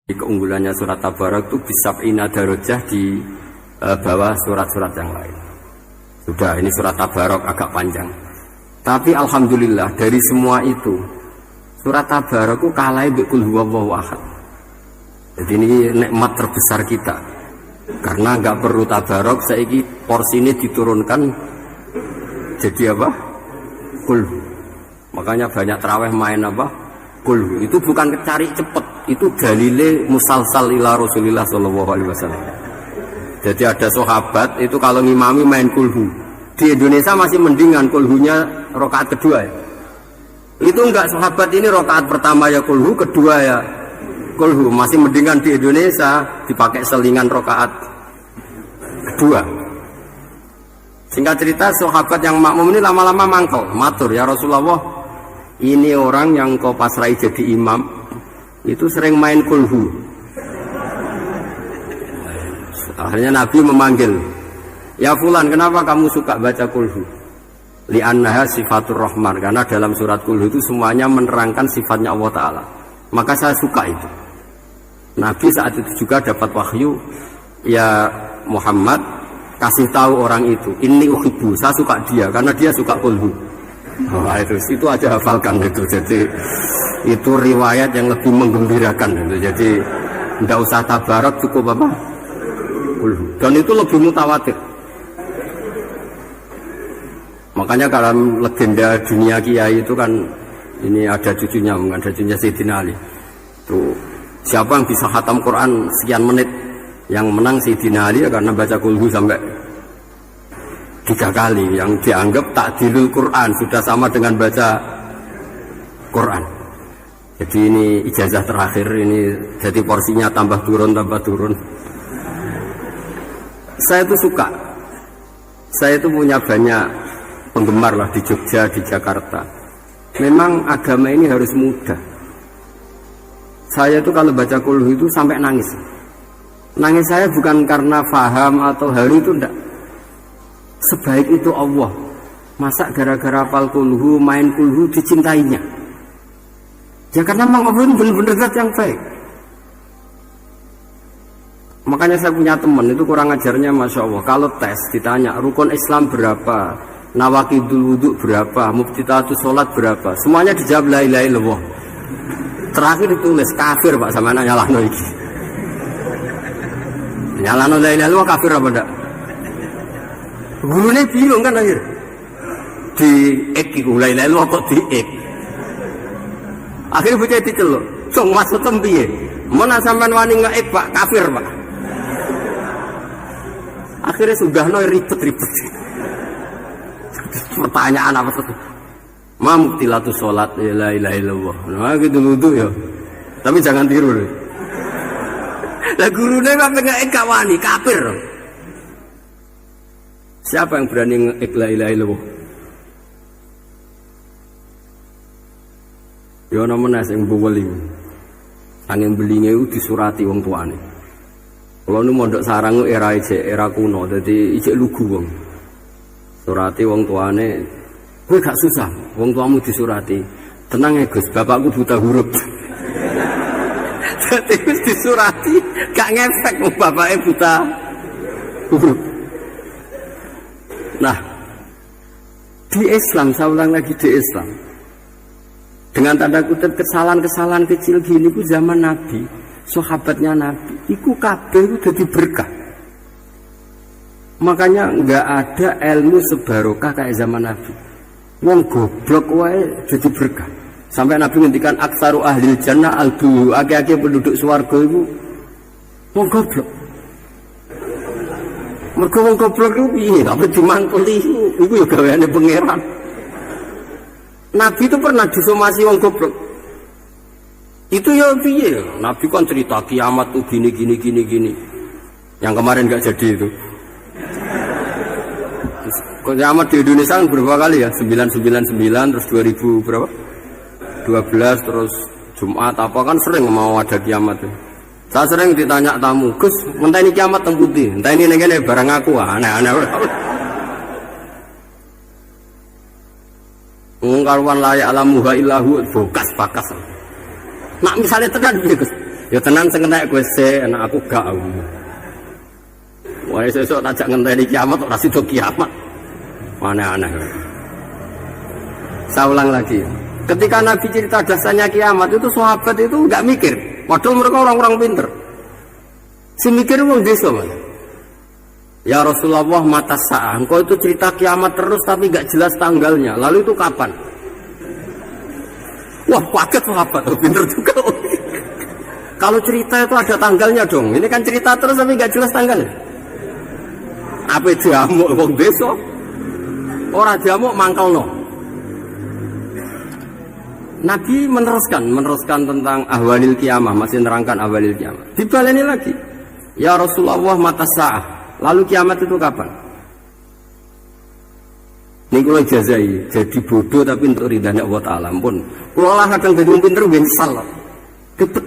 Keunggulannya surat Tabarak itu bisa darajah di bawah surat-surat yang lain. Sudah, ini surat Tabarak agak panjang. Tapi alhamdulillah dari semua itu surat Tabarak itu kalah bi qul huwallahu ahad. Jadi ini nikmat terbesar kita. Karena nggak perlu Tabarak, saiki porsi ini diturunkan jadi apa? Qul. Makanya banyak tarawih main apa? Qul. Itu bukan cari cepet, itu dalile musalsal ila Rasulillah sallallahu alaihi wasallam. Jadi ada sahabat itu kalau ngimami main kulhu. Di Indonesia masih mendingan kulhunya rakaat kedua ya. Itu enggak, sahabat ini rakaat pertama ya kulhu, kedua ya kulhu. Masih mendingan di Indonesia dipakai selingan rakaat kedua. Singkat cerita, sahabat yang makmum ini lama-lama mangkel, matur, ya Rasulullah, ini orang yang kau pasrai jadi imam itu sering main kulhu. Akhirnya Nabi memanggil, ya fulan, kenapa kamu suka baca kulhu? Li'annaha sifatur rahman, karena dalam surat kulhu itu semuanya menerangkan sifatnya Allah Ta'ala. Maka saya suka itu. Nabi saat itu juga dapat wahyu, ya Muhammad, kasih tahu orang itu, inni uhibbu, saya suka dia karena dia suka kulhu. Nah, itu aja hafalkan itu. Jadi itu riwayat yang lebih menggembirakan itu. Jadi tidak usah Tabarak, cukup apa? Kulhu. Dan itu lebih mutawatir. Makanya dalam legenda dunia kiai itu kan ini ada cucunya, ada cucunya Sayyidina Ali. Tuh, siapa yang bisa khatam Quran sekian menit, yang menang Sayyidina Ali ya, karena baca kulhu sampai 3 kali, yang dianggap takdilul Quran, sudah sama dengan baca Quran. Jadi ini ijazah terakhir, ini jadi porsinya tambah turun. Saya itu suka, saya itu punya banyak penggemar lah di Jogja, di Jakarta. Memang agama ini harus mudah. Saya itu kalau baca kulhu itu sampai nangis. Nangis saya bukan karena faham atau haru, itu enggak. Sebaik itu Allah, masa gara-gara hafal kulhu, main kulhu dicintainya? Ya karena memang Allah itu benar-benar zat yang baik. Makanya saya punya teman itu kurang ajarnya, masya Allah. Kalau tes ditanya rukun Islam berapa, nawaqidul wudhu berapa, muftitatus sholat berapa, semuanya dijawab la ilaha illallah. Terakhir ditulis kafir pak, sama anak nyalahno iki. Nyalahno la ilaha illallah kafir apa enggak? Gurunya bingung kan akhir. Di ek iku la ilaha illallah kok di ek. Akhirnya bocah diceluk, "Song maksud piye? Mun sampean wani ngeek Pak, kafir Pak." Akhirnya sudah ribet-ribet. Pertanyaan apa tuh? Mamuktilatu sholat ya la ilaha illallah. Nah gitu wudu ya. Tapi jangan tiru deh. Lah gurune kok ngeek gak wani, kafir. Siapa yang berani ngeek la ilaha illallah? Ya ana meneh sing buweli. Angin belinge itu disurati wong tuane. Kalau nu mondok sarang era kuno, jadi ijek lugu wong. Surati wong tuane, kowe gak susah, wong tuamu disurati. Tenang ya Gus, bapakku buta huruf. Jadi wis disurati, gak ngefek wong bapake buta huruf. Nah, di Islam, saya ulang lagi di Islam, dengan tanda kutip kesalahan-kesalahan kecil gini ku zaman Nabi, sahabatnya Nabi, iku kabeh itu jadi berkah. Makanya nggak ada ilmu sebarokah kayak zaman Nabi. Wong goblok wae jadi berkah. Sampai Nabi ngendikan aksaru ahli jannah albu, ake-ake penduduk swarga itu wong goblok. Mergo wong goblok itu piye? Apa dimangkeli iku ya gaweane pangeran. Nabi itu pernah disomasi wong goblok. Itu ya piye? Nabi kan cerita kiamat tuh gini. Yang kemarin gak jadi itu. Kiamat di Indonesia kan berapa kali ya? 999 terus 2000 berapa? 12 terus Jumat apa kan sering mau ada kiamat tuh. Saya sering ditanya tamu, "Gus, entah ini kiamat teng pundi? Entah ini ngene barang aku aneh-aneh." Karuan layak alamuha illahu bokas bakas. Nak misalnya tekan Gus. Ya tenan sing entek kowe sik, enak aku gak. Wah sesuk tajak ngenteni kiamat ora sida kiamat. Aneh-aneh. Saya ulang lagi. Ketika Nabi cerita dasarnya kiamat itu sahabat itu enggak mikir. Padahal mereka orang-orang pinter. Si mikir wong desa, Mas. Ya Rasulullah mata sa'ah. Engkau itu cerita kiamat terus tapi enggak jelas tanggalnya. Lalu itu kapan? Wah, kaget sahabat. Pinter juga. Kalau cerita itu ada tanggalnya dong. Ini kan cerita terus tapi enggak jelas tanggalnya. Apa diamuk wong desa? Ora diamuk mangkelno. Nabi meneruskan tentang ahwalil kiamah, masih nerangkan ahwalil kiamah. Dibaleni lagi. Ya Rasulullah mata sa'ah. Lalu kiamat itu kapan? Ini kalau jazai, jadi bodoh tapi untuk ridhanya Allah Ta'ala pun. Kalau lah kadang jadi pinter, nyesal. Ribet.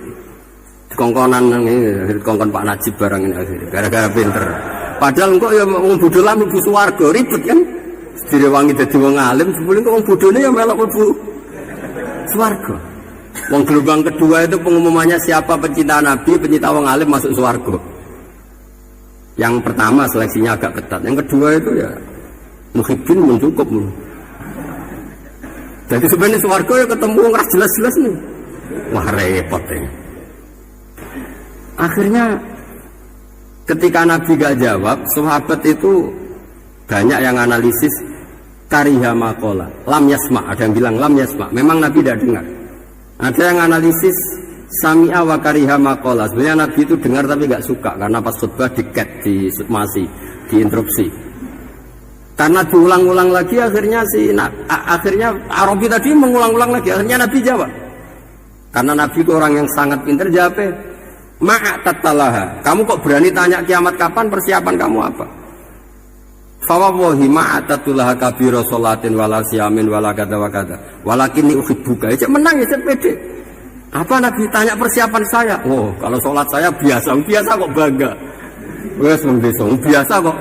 Kongkonan ini, kongkon Pak Najib barang ini akhirnya, gara-gara pinter. Padahal engkau ya mau bodoh lah, ibu suwarga, ribet kan? Direwangi jadi wong alim, sebelum wong bodohnya ya melok ibu suwarga. Wong gelombang kedua itu pengumumannya siapa pencinta Nabi, pencinta wong alim masuk suwarga. Yang pertama seleksinya agak ketat, yang kedua itu ya muhibbin mencukup. Jadi sebenarnya suwarga ya ketemu ngeras jelas-jelas nih. Wah repot ya. Akhirnya ketika Nabi gak jawab, sahabat itu banyak yang analisis kariha maqala, lam yasma, ada yang bilang lam yasma, memang Nabi tidak dengar. Ada yang analisis sami'a wa kariha maqala, sebenarnya Nabi itu dengar tapi gak suka karena pas khutbah di-cut, diinterupsi. Karena diulang-ulang lagi akhirnya akhirnya Arabi tadi mengulang-ulang lagi, akhirnya Nabi jawab. Karena Nabi itu orang yang sangat pintar, jawabnya ma'atattalaha, kamu kok berani tanya kiamat kapan, persiapan kamu apa? Fawawahi ma'atattulaha kabira sholatin wala siyamin wala kata wa kata walakinni uhibbuka. Ya menang ya pede. Apa Nabi tanya persiapan saya? Oh kalau sholat saya biasa kok bangga. Wes biasa kok.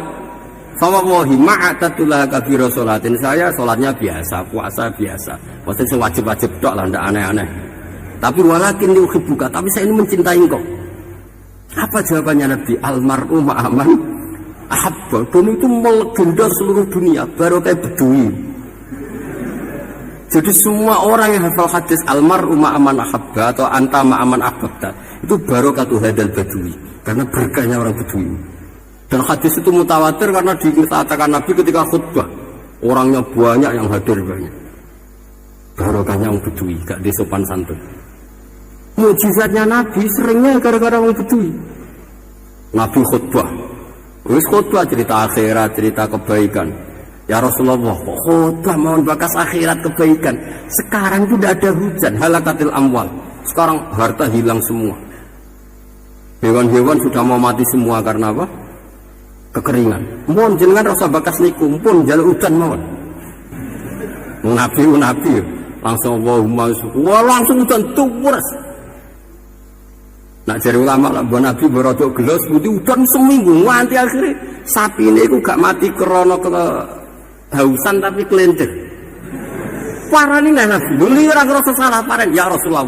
Fawawahi ma'atattulaha kabira sholatin, saya sholatnya biasa, puasa biasa. Maksudnya wajib-wajib tok lah, ndak aneh-aneh. Tapi walakinni uhibbuka, tapi saya ini mencintai engkau. Apa jawabannya Nabi? Almar'u ma'aman ahabba. Dan itu melegenda seluruh dunia, baru kayak Bedui. Jadi semua orang yang hafal hadis almar'u ma'aman ahabba atau anta ma'aman ahabba, itu barokatuh hadal Bedui, karena berkahnya orang Bedui. Dan hadis itu mutawatir karena dikatakan Nabi ketika khutbah, orangnya banyak yang hadir banyak. Barokahnya orang Bedui, gak disopan santun. Mujizatnya Nabi seringnya gara-gara orang Bedui. Nabi khutbah, wis khutbah cerita akhirat, cerita kebaikan. Ya Rasulullah, khutbah mohon bakas akhirat kebaikan. Sekarang itu tidak ada hujan, halakatil amwal. Sekarang harta hilang semua. Hewan-hewan sudah mau mati semua karena apa? Kekeringan. Mohon jenengan rasa bakas niku, pun jalur hujan mohon. Nabi langsung Allahumma wah langsung hujan tuwes. Nak jari ulama lah, buat Nabi berodok gelas putih udan seminggu, nganti akhirnya sapi ini aku gak mati krono kehausan tapi kelentir. Parah nih Nabi, dulu orang rasa salah parah. Ya Rasulullah,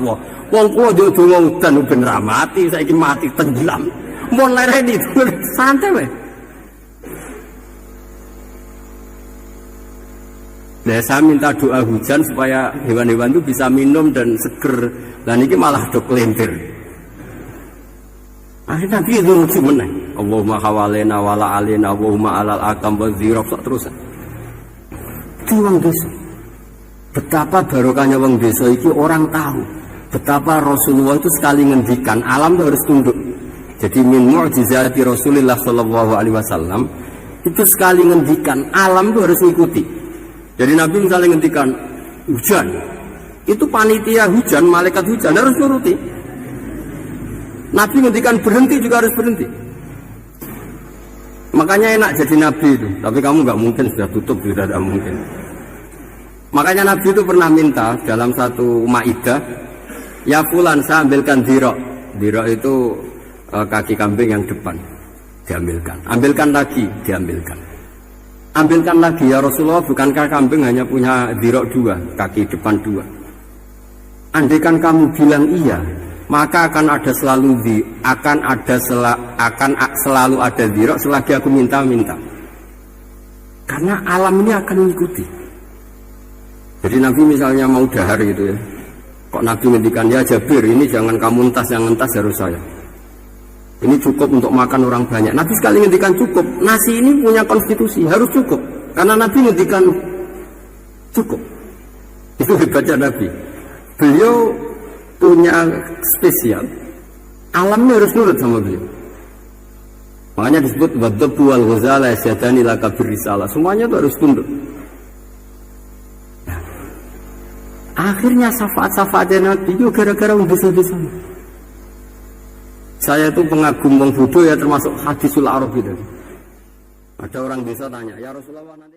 wong kulo jodoh udan ben ra mati, saya ingin mati tenggelam. Mohon lereni itu santai weh. Nah, saya minta doa hujan supaya hewan-hewan itu bisa minum dan seger. Dan ini malah do kelentir. Akhirnya Nabi itu lucu menang. Allahumma hawalena wala alena Allahumma alal akam wa zirab terus. Itu orang desa. Betapa barokahnya orang desa itu orang tahu. Betapa Rasulullah itu sekali ngendikan alam itu harus tunduk. Jadi min mu'jizati Rasulullah sallallahu alaihi wasallam itu sekali ngendikan alam itu harus mengikuti. Jadi Nabi misalnya ngendikan hujan, itu panitia hujan, malaikat hujan harus nuruti. Nabi ngendikan berhenti juga harus berhenti. Makanya enak jadi Nabi itu. Tapi kamu nggak mungkin, sudah tutup, sudah tidak mungkin. Makanya Nabi itu pernah minta dalam satu maidah, ya fulan saya ambilkan dirok. Dirok itu kaki kambing yang depan, diambilkan. Ambilkan lagi, diambilkan. Ambilkan lagi ya Rasulullah, bukankah kambing hanya punya dirok dua, kaki depan dua. Andaikan kamu bilang iya, maka akan selalu ada dzira selagi aku minta-minta. Karena alam ini akan mengikuti. Jadi Nabi misalnya mau dahar gitu ya, kok Nabi ngendikan, ya Jabir, ini jangan kamu entas, yang entas harus saya. Ini cukup untuk makan orang banyak. Nabi sekali ngendikan cukup. Nasi ini punya konstitusi, harus cukup. Karena Nabi ngendikan cukup. Itu hebatnya Nabi. Beliau punya spesial. Alamnya harus nurut sama beliau. Makanya disebut wadzabu wal ghazala yasyadani laka birrisalah. Semuanya itu harus tunduk. Nah, akhirnya syafaat-syafaatnya Nabi itu gara-gara bisa-bisa. Saya itu pengagum wong Bodoh ya, termasuk hadisul Arab gitu. Ada orang desa tanya, ya Rasulullah nanti